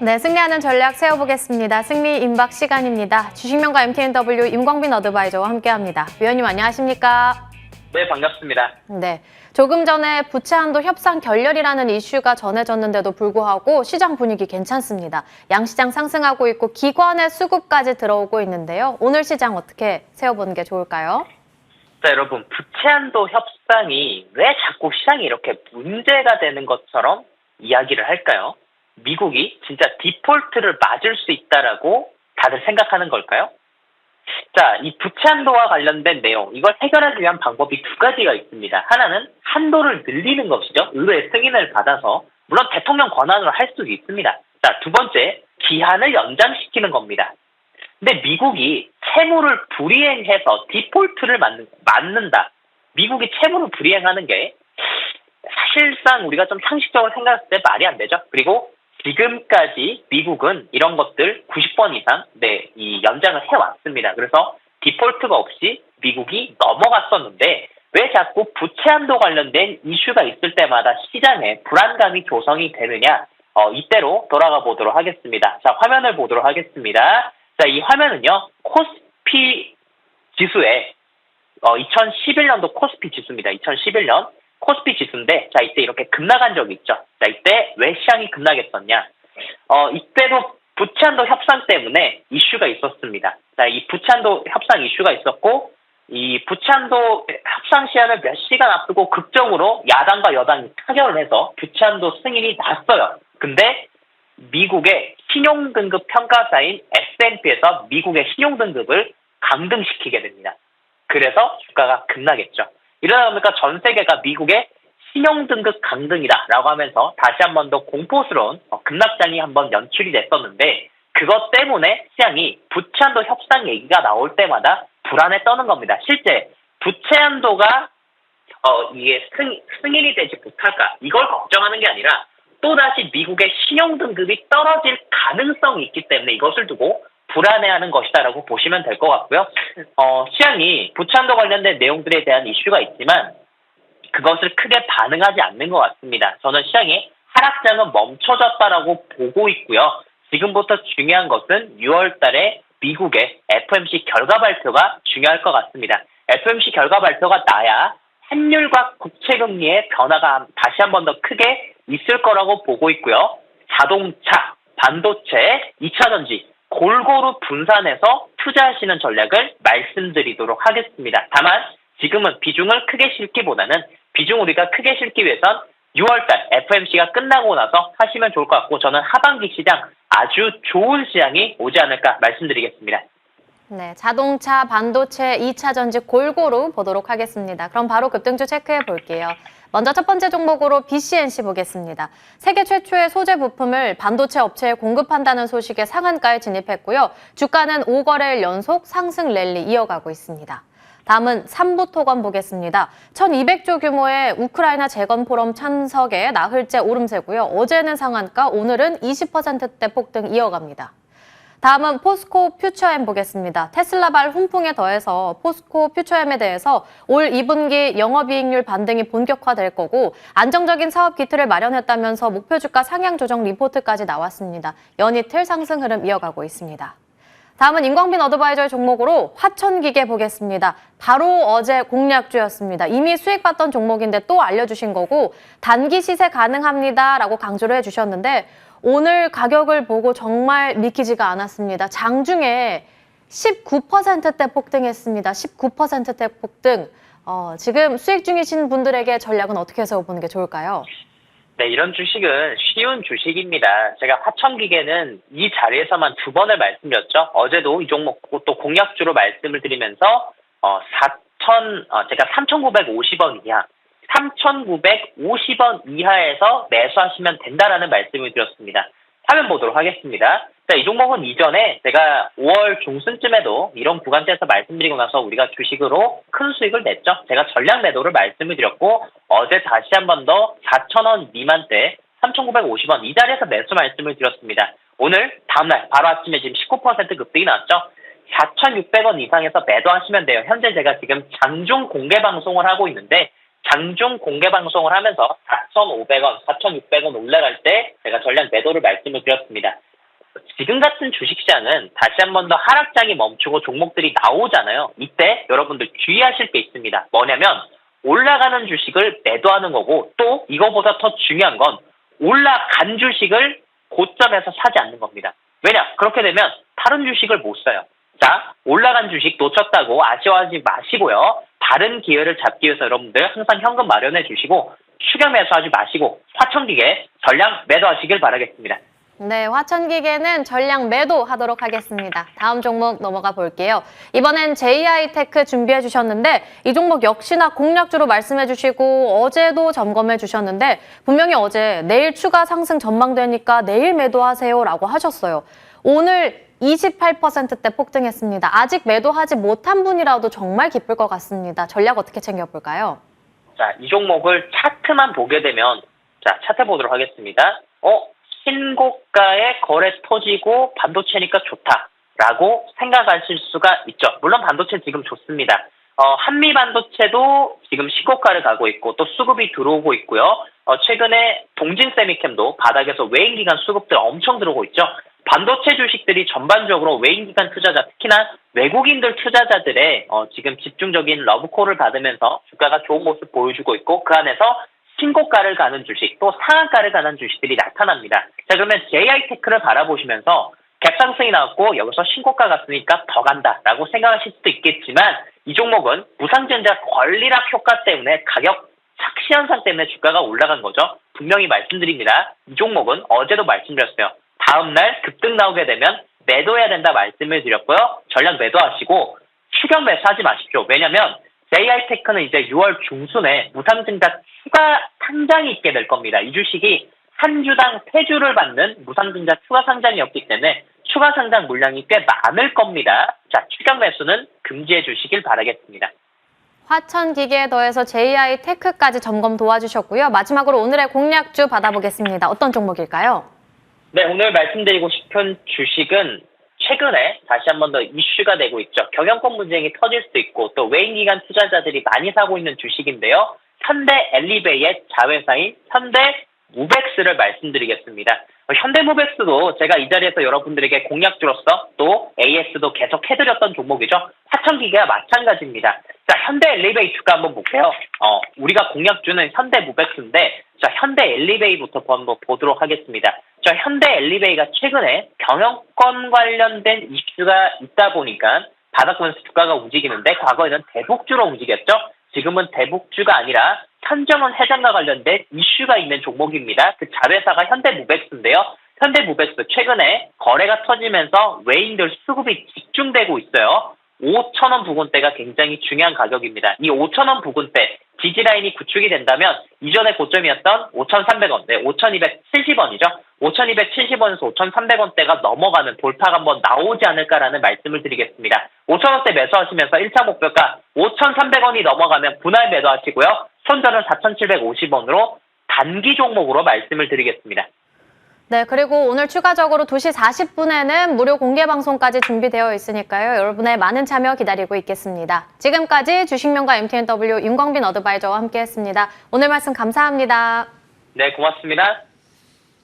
네, 승리하는 전략 세워보겠습니다. 승리 임박 시간입니다. 주식명가 MTNW 임광빈 어드바이저와 함께합니다. 위원님 안녕하십니까? 네, 반갑습니다. 네, 조금 전에 부채 한도 협상 결렬이라는 이슈가 전해졌는데도 불구하고 시장 분위기 괜찮습니다. 양시장 상승하고 있고 기관의 수급까지 들어오고 있는데요. 오늘 시장 어떻게 세워보는 게 좋을까요? 자, 여러분, 부채 한도 협상이 왜 자꾸 시장이 이렇게 문제가 되는 것처럼 이야기를 할까요? 미국이 진짜 디폴트를 맞을 수 있다라고 다들 생각하는 걸까요? 자, 이 부채 한도와 관련된 내용, 이걸 해결하기 위한 방법이 두 가지가 있습니다. 하나는 한도를 늘리는 것이죠. 의회의 승인을 받아서, 물론 대통령 권한으로 할 수도 있습니다. 자, 두 번째, 기한을 연장시키는 겁니다. 근데 미국이 채무를 불이행해서 디폴트를 맞는다. 미국이 채무를 불이행하는 게 사실상 우리가 좀 상식적으로 생각했을 때 말이 안 되죠. 그리고 지금까지 미국은 이런 것들 90번 이상 이 연장을 해왔습니다. 그래서 디폴트가 없이 미국이 넘어갔었는데 왜 자꾸 부채 한도 관련된 이슈가 있을 때마다 시장에 불안감이 조성이 되느냐? 이때로 돌아가 보도록 하겠습니다. 자, 화면을 보도록 하겠습니다. 자, 이 화면은요, 코스피 지수의 2011년도 코스피 지수입니다. 2011년 코스피 지수인데, 자, 이때 이렇게 급락한 적이 있죠. 자, 이때 왜 시장이 급락했었냐? 이때도 부채한도 협상 때문에 이슈가 있었습니다. 자, 이 부채한도 협상 이슈가 있었고, 이 부채한도 협상 시한을 몇 시간 앞두고 극적으로 야당과 여당이 타결을 해서 부채한도 승인이 났어요. 근데 미국의 신용등급 평가사인 S&P에서 미국의 신용등급을 강등시키게 됩니다. 그래서 주가가 급락했죠. 이러다 보니까 전 세계가 미국의 신용등급 강등이다라고 하면서 다시 한 번 더 공포스러운 급락장이 한번 연출이 됐었는데 그것 때문에 시장이 부채한도 협상 얘기가 나올 때마다 불안에 떠는 겁니다. 실제 부채한도가 이게 승인이 되지 못할까 이걸 걱정하는 게 아니라 또다시 미국의 신용등급이 떨어질 가능성이 있기 때문에 이것을 두고 불안해하는 것이다라고 보시면 될 것 같고요. 시장이 부채한도 관련된 내용들에 대한 이슈가 있지만 그것을 크게 반응하지 않는 것 같습니다. 저는 시장이 하락장은 멈춰졌다라고 보고 있고요. 지금부터 중요한 것은 6월 달에 미국의 FOMC 결과 발표가 중요할 것 같습니다. FOMC 결과 발표가 나야 환율과 국채금리의 변화가 다시 한 번 더 크게 있을 거라고 보고 있고요. 자동차, 반도체, 2차전지 골고루 분산해서 투자하시는 전략을 말씀드리도록 하겠습니다. 다만 지금은 비중을 크게 싣기보다는 비중 우리가 크게 싣기 위해선 6월달 FOMC가 끝나고 나서 하시면 좋을 것 같고 저는 하반기 시장 아주 좋은 시장이 오지 않을까 말씀드리겠습니다. 네, 자동차, 반도체, 2차전지 골고루 보도록 하겠습니다. 그럼 바로 급등주 체크해 볼게요. 먼저 첫 번째 종목으로 BCNC 보겠습니다. 세계 최초의 소재 부품을 반도체 업체에 공급한다는 소식에 상한가에 진입했고요. 주가는 5거래일 연속 상승 랠리 이어가고 있습니다. 다음은 삼부토건 보겠습니다. 1200조 규모의 우크라이나 재건 포럼 참석에 나흘째 오름세고요. 어제는 상한가, 오늘은 20%대 폭등 이어갑니다. 다음은 포스코 퓨처엠 보겠습니다. 테슬라발 훈풍에 더해서 포스코 퓨처엠에 대해서 올 2분기 영업이익률 반등이 본격화될 거고 안정적인 사업 기틀을 마련했다면서 목표 주가 상향 조정 리포트까지 나왔습니다. 연이틀 상승 흐름 이어가고 있습니다. 다음은 임광빈 어드바이저의 종목으로 화천기계 보겠습니다. 바로 어제 공략주였습니다. 이미 수익 봤던 종목인데 또 알려주신 거고 단기 시세 가능합니다라고 강조를 해주셨는데 오늘 가격을 보고 정말 믿기지가 않았습니다. 장중에 19%대 폭등했습니다. 19%대 폭등. 지금 수익 중이신 분들에게 전략은 어떻게 세워보는 게 좋을까요? 네, 이런 주식은 쉬운 주식입니다. 제가 화천기계는 이 자리에서만 2번을 말씀드렸죠. 어제도 이 종목 또 공략주로 말씀을 드리면서 제가 3,950원 이하 3,950원 이하에서 매수하시면 된다라는 말씀을 드렸습니다. 화면 보도록 하겠습니다. 자, 이 종목은 이전에 제가 5월 중순쯤에도 이런 구간대에서 말씀드리고 나서 우리가 주식으로 큰 수익을 냈죠. 제가 전략 매도를 말씀을 드렸고 어제 다시 한 번 더 4,000원 미만대 3,950원 이 자리에서 매수 말씀을 드렸습니다. 오늘 다음날 바로 아침에 지금 19% 급등이 나왔죠. 4,600원 이상에서 매도하시면 돼요. 현재 제가 지금 장중 공개 방송을 하고 있는데 장중 공개 방송을 하면서 4,500원, 4,600원 올라갈 때 제가 전략 매도를 말씀을 드렸습니다. 지금 같은 주식시장은 다시 한 번 더 하락장이 멈추고 종목들이 나오잖아요. 이때 여러분들 주의하실 게 있습니다. 뭐냐면 올라가는 주식을 매도하는 거고 또 이거보다 더 중요한 건 올라간 주식을 고점에서 사지 않는 겁니다. 왜냐? 그렇게 되면 다른 주식을 못 사요. 자, 올라간 주식 놓쳤다고 아쉬워하지 마시고요. 다른 기회를 잡기 위해서 여러분들 항상 현금 마련해 주시고 추격 매수하지 마시고 화천기계 전량 매도하시길 바라겠습니다. 네, 화천기계는 전량 매도하도록 하겠습니다. 다음 종목 넘어가 볼게요. 이번엔 JI테크 준비해 주셨는데 이 종목 역시나 공략주로 말씀해 주시고 어제도 점검해 주셨는데 분명히 어제 내일 추가 상승 전망되니까 내일 매도하세요라고 하셨어요. 오늘 28%대 폭등했습니다. 아직 매도하지 못한 분이라도 정말 기쁠 것 같습니다. 전략 어떻게 챙겨볼까요? 자, 이 종목을 차트만 보게 되면 자, 차트 보도록 하겠습니다. 신고가에 거래 터지고 반도체니까 좋다라고 생각하실 수가 있죠. 물론 반도체 지금 좋습니다. 한미 반도체도 지금 신고가를 가고 있고 또 수급이 들어오고 있고요. 최근에 동진 세미캠도 바닥에서 외인기관 수급들 엄청 들어오고 있죠. 반도체 주식들이 전반적으로 외인기관 투자자, 특히나 외국인들 투자자들의 지금 집중적인 러브콜을 받으면서 주가가 좋은 모습 보여주고 있고 그 안에서 신고가를 가는 주식, 또 상한가를 가는 주식들이 나타납니다. 자, 그러면 JI테크를 바라보시면서 갭상승이 나왔고 여기서 신고가 갔으니까 더 간다라고 생각하실 수도 있겠지만 이 종목은 무상증자 권리락 효과 때문에 가격 착시 현상 때문에 주가가 올라간 거죠. 분명히 말씀드립니다. 이 종목은 어제도 말씀드렸어요. 다음날 급등 나오게 되면 매도해야 된다 말씀을 드렸고요. 전략 매도하시고 추격 매수하지 마십시오. 왜냐하면 JI테크는 이제 6월 중순에 무상증자 추가 상장이 있게 될 겁니다. 이 주식이 한 주당 3주를 받는 무상증자 추가 상장이었기 때문에 추가 상장 물량이 꽤 많을 겁니다. 자, 추격 매수는 금지해 주시길 바라겠습니다. 화천기계에 더해서 JI테크까지 점검 도와주셨고요. 마지막으로 오늘의 공략주 받아보겠습니다. 어떤 종목일까요? 네, 오늘 말씀드리고 싶은 주식은 최근에 다시 한 번 더 이슈가 되고 있죠. 경영권 분쟁이 터질 수도 있고 또 외인기관 투자자들이 많이 사고 있는 주식인데요. 현대 엘리베이의 자회사인 현대무벡스를 말씀드리겠습니다. 현대무벡스도 제가 이 자리에서 여러분들에게 공략주로서 또 AS도 계속 해드렸던 종목이죠. 화천기계와 마찬가지입니다. 자, 현대 엘리베이 주가 한번 볼게요. 우리가 공략주는 현대무벡스인데 자, 현대 엘리베이부터 한번 보도록 하겠습니다. 자, 현대 엘리베이가 최근에 경영권 관련된 이슈가 있다 보니까 바닥권에서 주가가 움직이는데 과거에는 대북주로 움직였죠. 지금은 대북주가 아니라 현정원 회장과 관련된 이슈가 있는 종목입니다. 그 자회사가 현대무벡스인데요. 현대무벡스 최근에 거래가 터지면서 외인들 수급이 집중되고 있어요. 5,000원 부근대가 굉장히 중요한 가격입니다. 이 5,000원 부근대 지지라인이 구축이 된다면 이전의 고점이었던 5,300원, 네, 5,270원이죠. 5,270원에서 5,300원대가 넘어가는 돌파가 한번 나오지 않을까라는 말씀을 드리겠습니다. 5,000원대 매수하시면서 1차 목표가 5,300원이 넘어가면 분할 매도하시고요. 손절은 4,750원으로 단기 종목으로 말씀을 드리겠습니다. 네, 그리고 오늘 추가적으로 2시 40분에는 무료 공개 방송까지 준비되어 있으니까요. 여러분의 많은 참여 기다리고 있겠습니다. 지금까지 주식명가 MTNW 윤광빈 어드바이저와 함께했습니다. 오늘 말씀 감사합니다. 네, 고맙습니다.